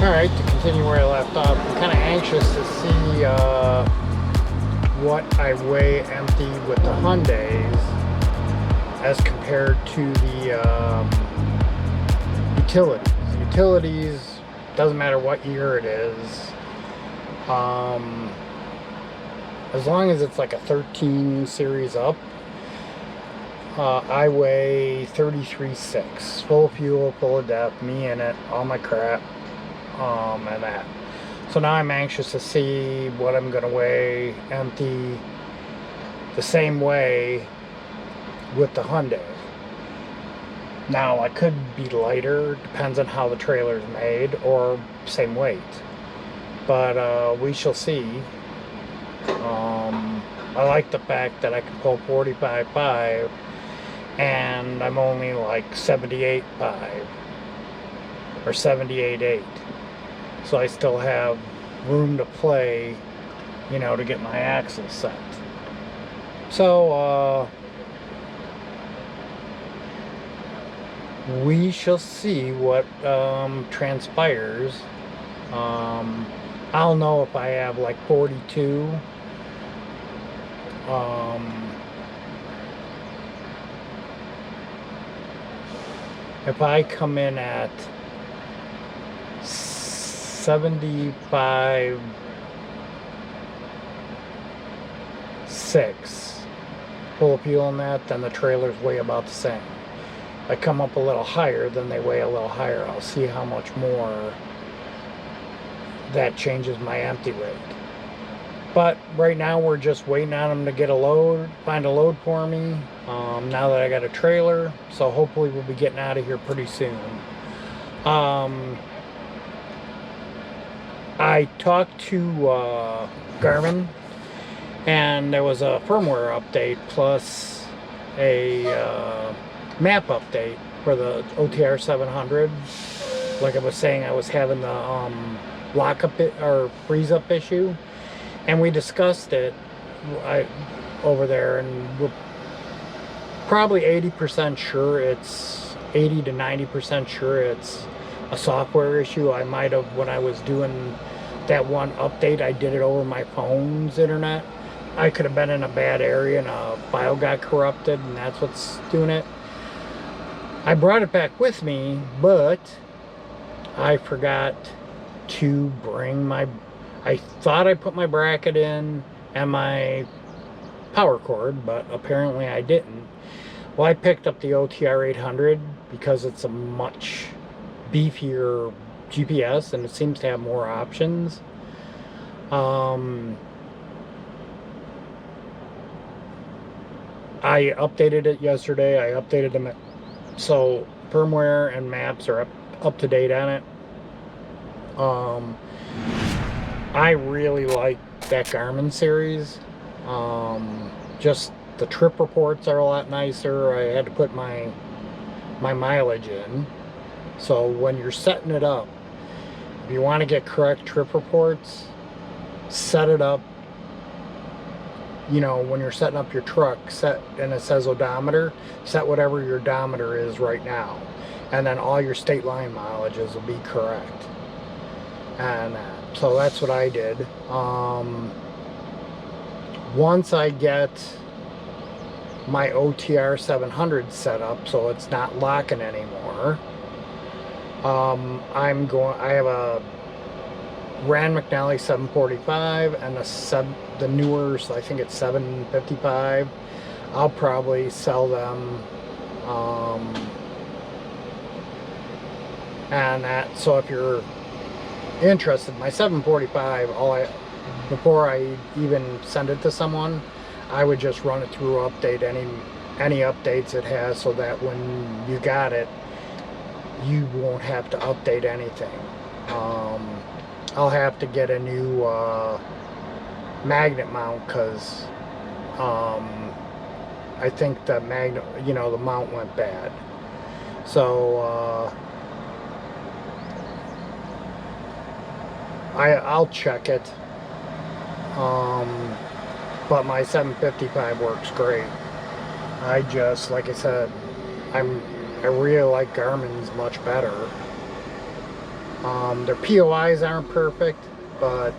Alright, to continue where I left off, I'm kind of anxious to see what I weigh empty with the Hyundais as compared to the utilities. Utilities, doesn't matter what year it is, as long as it's like a 13 series up, I weigh 33.6, full of fuel, full of depth, me in it, all my crap. And that. So now I'm anxious to see what I'm going to weigh empty the same way with the Hyundai. Now I could be lighter, depends on how the trailer's made, or same weight. But we shall see. I like the fact that I can pull 45.5 and I'm only like 78.5 or 78.8. So I still have room to play, you know, to get my axle set. So, we shall see what transpires. I'll know if I have like 42. If I come in at 75.6 full of fuel in that, then the trailers weigh about the same. If I come up a little higher, then they weigh a little higher. I'll see how much more that changes my empty weight. But right now we're just waiting on them to get a load, find a load for me, now that I got a trailer. So hopefully we'll be getting out of here pretty soon. I talked to Garmin, and there was a firmware update plus a map update for the OTR 700. Like I was saying, I was having the lockup or freeze up issue, and we discussed it over there, and we're probably 80% sure it's 80 to 90% sure it's a software issue. I might have, when I was doing that one update, I did it over my phone's internet. I could have been in a bad area and a file got corrupted, and that's what's doing it. I brought it back with me, but I forgot to bring my, I thought I put my bracket in and my power cord, but apparently I didn't. Well, I picked up the OTR 800 because it's a much beefier GPS and it seems to have more options. I updated it yesterday. I updated them, so firmware and maps are up to date on it. I really like that Garmin series. Just the trip reports are a lot nicer. I had to put my mileage in. So when you're setting it up, if you want to get correct trip reports, set it up, you know, when you're setting up your truck, and it says odometer, set whatever your odometer is right now. And then all your state line mileages will be correct. And so that's what I did. Once I get my OTR 700 set up so it's not locking anymore, I have a Rand McNally 745 and the newer, so I think it's 755. I'll probably sell them, and that, so if you're interested, my 745, before I even send it to someone, I would just run it through update any updates it has, so that when you got it, you won't have to update anything. I'll have to get a new magnet mount, because I think the magnet, you know, the mount went bad. So I'll check it. But my 755 works great. I just, like I said, I really like Garmin's much better. Their POIs aren't perfect, but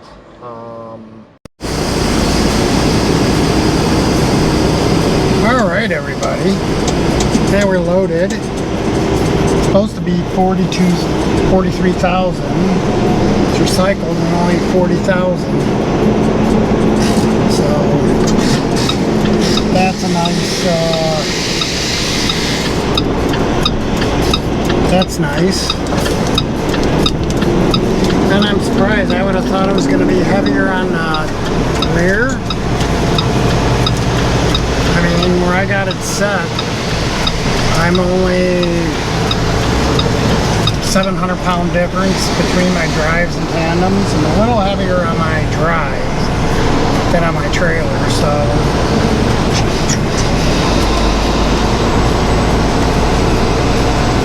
alright everybody, now we're loaded. It's supposed to be 43,000. It's recycled and only 40,000. So that's a nice, that's nice. And I'm surprised. I would have thought it was going to be heavier on the rear. I mean, where I got it set, I'm only 700-pound difference between my drives and tandems, and a little heavier on my drives than on my trailer, so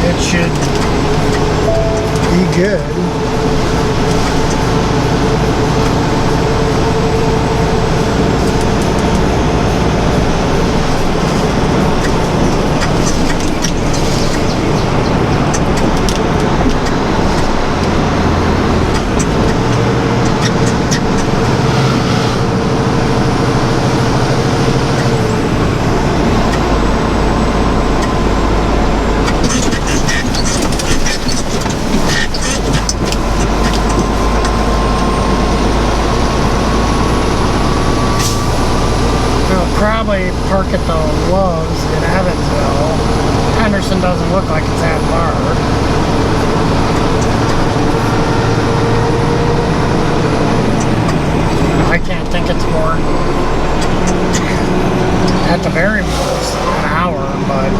it should be good. Probably park at the Lowe's in Evansville. Henderson doesn't look like it's that far. I can't think it's more, at the very most, an hour, but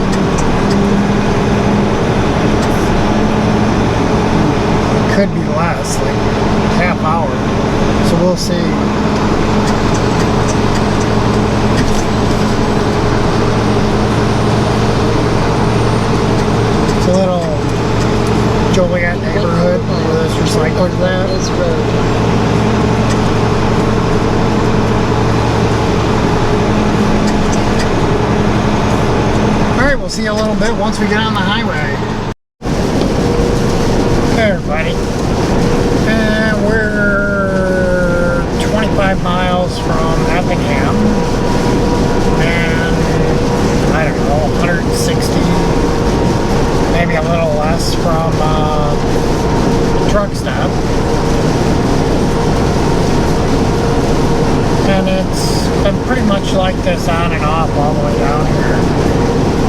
it could be less, like half hour. So we'll see. It's a little Joliet neighborhood where this recycling's at. Alright, we'll see you a little bit once we get on the highway. Hey everybody. And we're 25 miles from Effingham. And I don't know, 160, maybe a little less from truck stop. And it's been pretty much like this on and off all the way down here.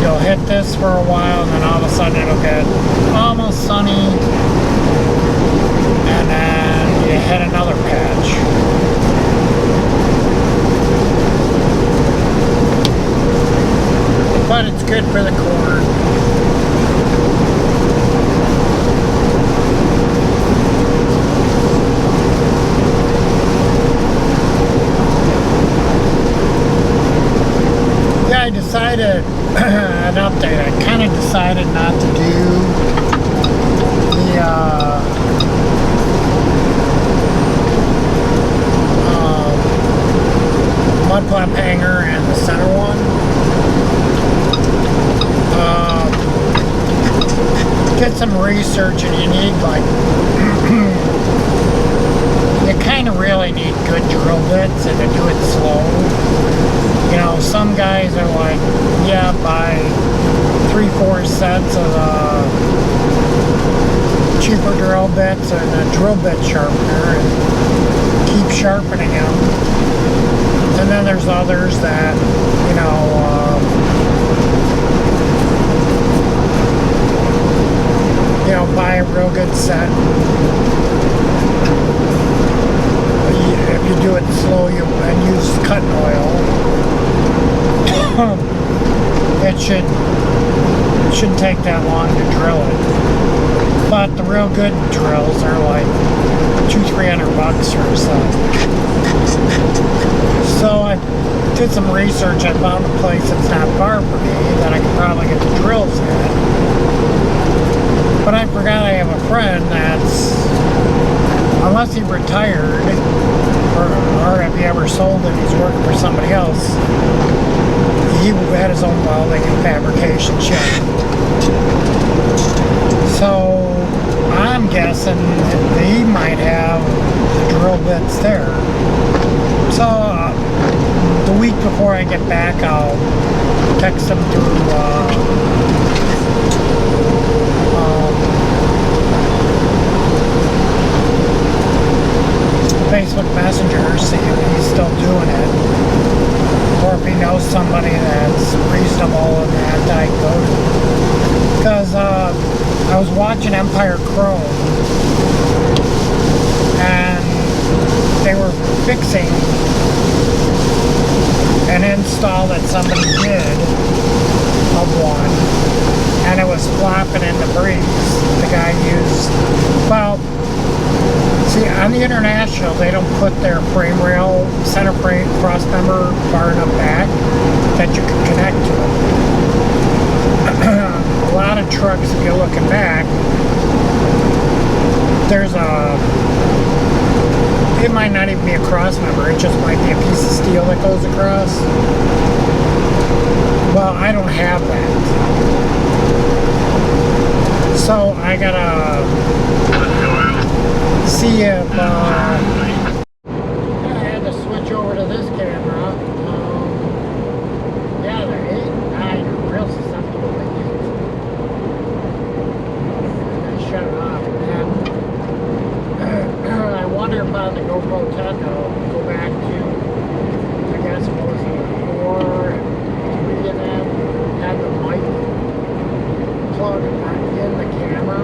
You'll hit this for a while and then all of a sudden it'll get almost sunny and then you hit another patch. But it's good for the corn. Yeah, I decided, an update, I kind of decided not to do the mud flap hanger and the center one. Did some research and you need like you kind of really need good drill bits and to do it slow. You know, some guys are like, yeah, buy 3-4 sets of cheaper drill bits and a drill bit sharpener and keep sharpening them. And then there's others that, you know, buy a real good set. If you do it slow and use cutting oil, it shouldn't take that long to drill it. But the real good drills are like $200-300 or so. So I did some research. I found a place that's not far from me that I could probably get the drills at. But I forgot I have a friend that's, unless he retired, or if he ever sold it, he's working for somebody else, he had his own welding and fabrication shop. So I'm guessing that he might have the drill bits there. So the week before I get back, I'll text him through Facebook Messenger, see if he's still doing it, or if he knows somebody that's reasonable and that I go to. Because I was watching Empire Chrome, and they were fixing an install that somebody did of one, and it was flopping in the breeze. The guy used, well, see, on the International, they don't put their frame rail, center frame, cross member far enough back that you can connect to it. A lot of trucks, if you're looking back, there's it might not even be a cross member, it just might be a piece of steel that goes across. Well, I don't have that. So I gotta see if I had to switch over to this camera. Yeah, the 8.9 are real susceptible to heat. I shut it off. And I wonder if on the GoPro 10 I'll go back to, I guess, what was it, 4 and 3 and then had the mic plug in the camera.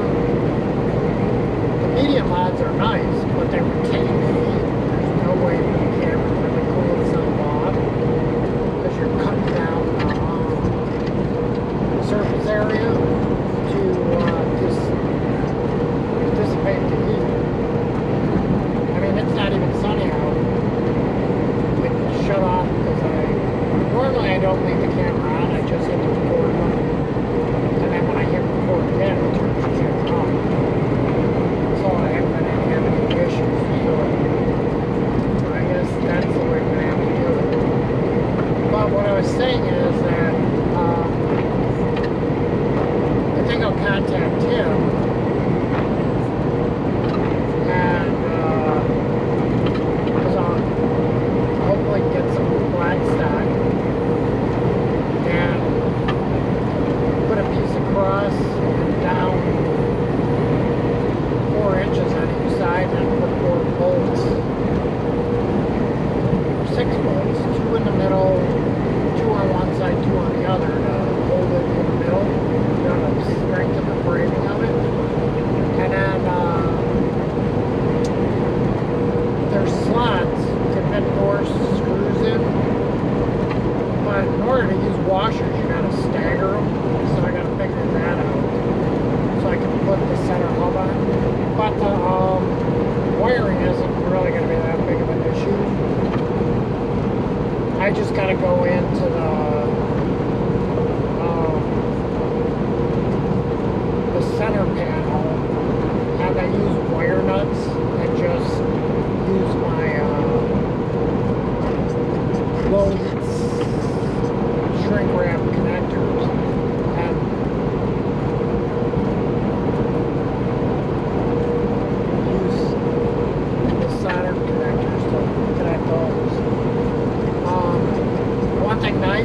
Media mods are nice, but they retain heat. There's no way the camera really cools itself off because you're cutting down the surface area to just dissipate the heat. I mean, it's not even sunny out. It shut off because normally I don't leave the camera on. I just hit the record button, and then when I hit record again, it turns the camera on. So I haven't been having any issues, so I guess that's the way we're going to have to do it. But what I was saying is that I think I'll contact him and because I'll hopefully get some black stock and put a piece across and down 4 inches on each side and put 4 bolts, 6 bolts, 2 in the middle, 2 on one side, 2 on the other to hold it in the middle, to strengthen the framing of it. And then there's slots to fit 4 screws in, but in order to use washers you gotta stagger them, so I gotta figure that out so I can put the center hub on. But the wiring isn't really going to be that big of an issue. I just got to go into the center panel and I use wire nuts and just use my low shrink wrap connectors and solder connectors to connect those. One thing nice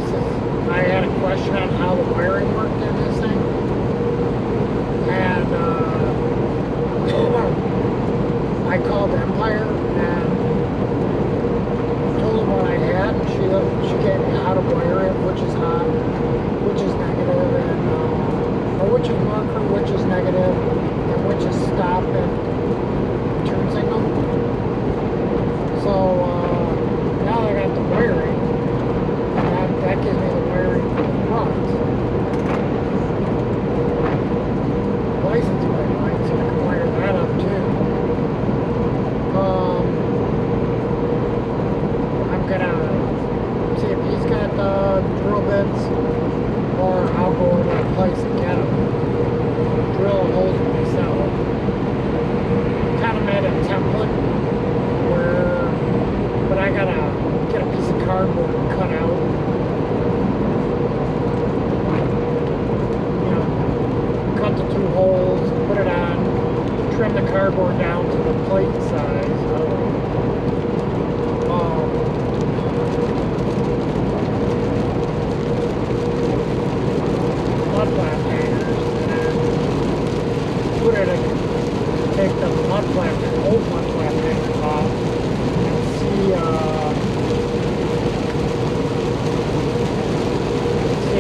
down to the plate size of mud flap hangers, and put it in, take the mud flap, old mud flap hangers off, and see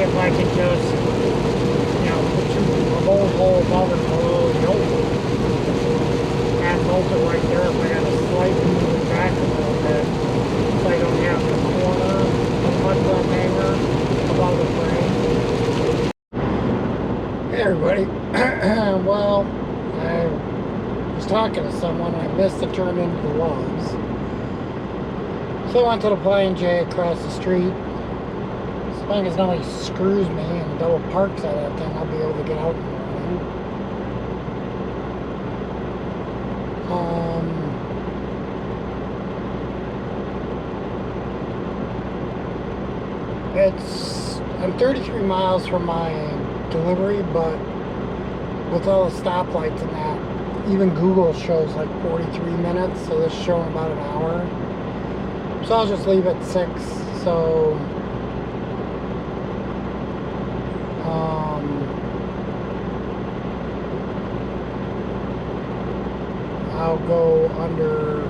if I can just, put a mold hole above and below the old one, and mold it right there. If I got to slightly move it back a little bit, so I don't have the corner of the mud flap hanger above the frame. Hey everybody, well, I was talking to someone and I missed the turn into the logs. So I went to the Plain J across the street. As long as nobody screws me and double parks out of that thing, I'll be able to get out in the morning. I'm 33 miles from my delivery, but with all the stoplights and that, even Google shows like 43 minutes, so this is showing about an hour. So I'll just leave at 6. So I'll go under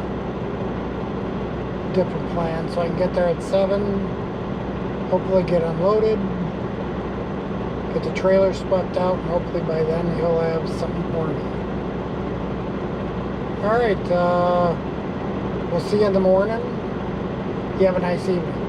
different plans so I can get there at 7, hopefully get unloaded, get the trailer swept out, and hopefully by then he'll have something for me. Alright, we'll see you in the morning. You have a nice evening.